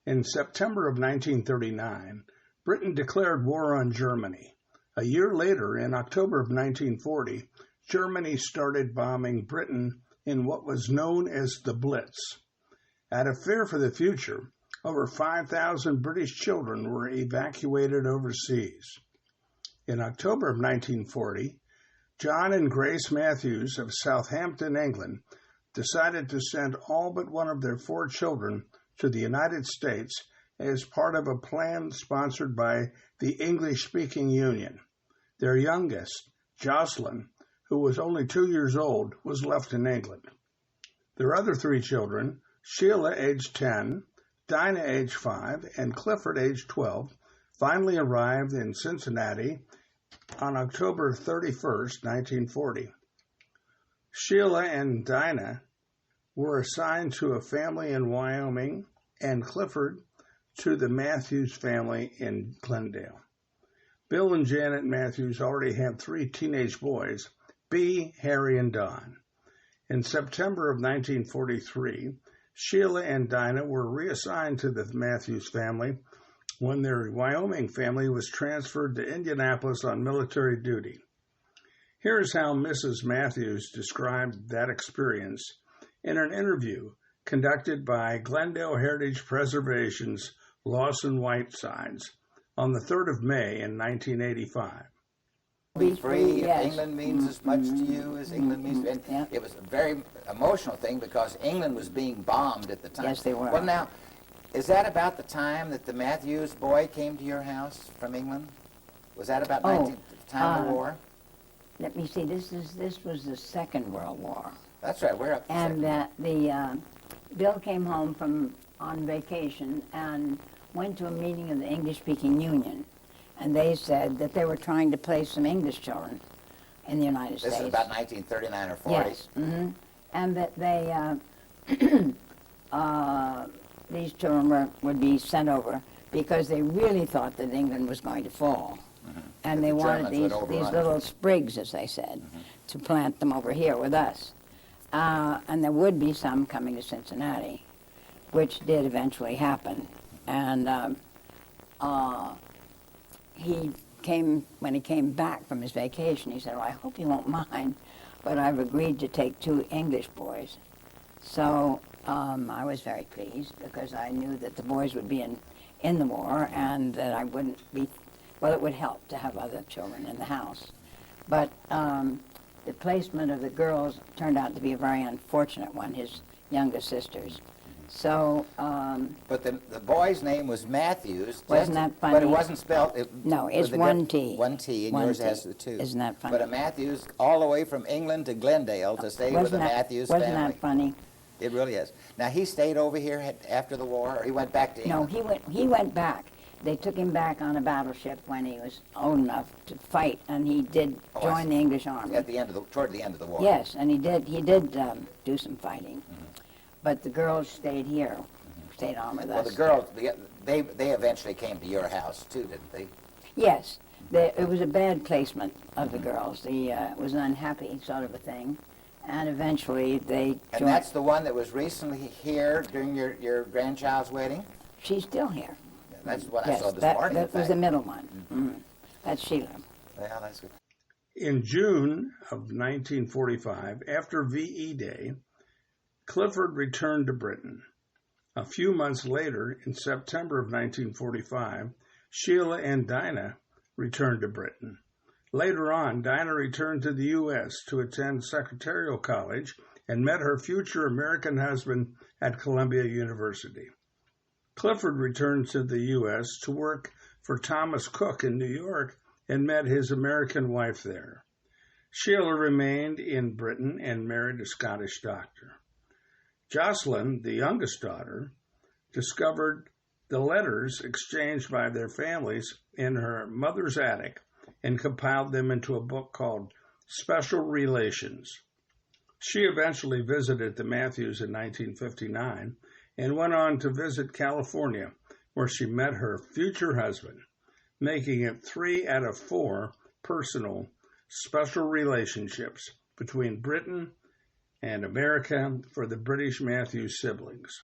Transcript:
In September of 1939, Britain declared war on Germany. A year later, in October of 1940, Germany started bombing Britain in what was known as the Blitz. Out of fear for the future, over 5,000 British children were evacuated overseas. In October of 1940, John and Grace Mathews of Southampton, England, decided to send all but one of their 4 children to the United States as part of a plan sponsored by the English-speaking Union. Their youngest, Jocelyn, who was only 2 years old, was left in England. Their other 3 children, Sheila, aged 10, Dinah, aged 5, and Clifford, aged 12, finally arrived in Cincinnati on October 31st, 1940. Sheila and Dinah were assigned to a family in Wyoming, and Clifford to the Mathews family in Glendale. Bill and Janet Mathews already had 3 teenage boys, Bea, Harry, and Don. In September of 1943, Sheila and Dinah were reassigned to the Mathews family when their Wyoming family was transferred to Indianapolis on military duty. Here's how Mrs. Mathews described that experience in an interview conducted by Glendale Heritage Preservation's Lawson Whitesides on the 3rd of May in 1985. Be free, yes. England means as much to you as England means, and Yeah. it was a very emotional thing because England was being bombed at the time. Yes, they were. Well, now, is that about the time that the Mathews boy came to your house from England? Was that about the time of the war? Let me see. This was the Second World War, That's right. We're up. and Bill came home on vacation and went to a meeting of the English-speaking Union, and they said that they were trying to place some English children in the United States. This is about 1939 or 40. Yes, and that they these children would be sent over because they really thought that England was going to fall. And they wanted these little sprigs, as they said, to plant them over here with us. And there would be some coming to Cincinnati, which did eventually happen. And when he came back from his vacation, he said, well, I hope you won't mind, but I've agreed to take 2 English boys. So I was very pleased because I knew that the boys would be in the war and that I wouldn't be, well, it would help to have other children in the house. But the placement of the girls turned out to be a very unfortunate one, his youngest sisters. So, but the boy's name was Mathews. Wasn't that funny? But it wasn't spelled. No, it's 1 T. 1 T, and One yours T. has the 2. Isn't that funny? But a Mathews all the way from England to Glendale to stay with the Mathews family. Wasn't that funny? It really is. Now, he stayed over here after the war, or he went back to England? No, he went back. They took him back on a battleship when he was old enough to fight, and he did join the English Army. Toward the end of the war. Yes, and he did do some fighting. But the girls stayed here, stayed on with us. Well, the girls, they eventually came to your house, too, didn't they? Yes. It was a bad placement of the girls. It was an unhappy sort of a thing. And eventually they joined. And that's the one that was recently here during your grandchild's wedding? She's still here. That's what Yes, I saw this morning. that was the middle one. That's Sheila. Yeah, that's good. In June of 1945, after VE Day, Clifford returned to Britain. A few months later, in September of 1945, Sheila and Dinah returned to Britain. Later on, Dinah returned to the U.S. to attend Secretarial College and met her future American husband at Columbia University. Clifford returned to the U.S. to work for Thomas Cook in New York and met his American wife there. Sheila remained in Britain and married a Scottish doctor. Jocelyn, the youngest daughter, discovered the letters exchanged by their families in her mother's attic and compiled them into a book called Special Relations. She eventually visited the Mathews in 1959 and went on to visit California, where she met her future husband, making it 3 out of 4 personal special relationships between Britain and America for the British Mathews siblings.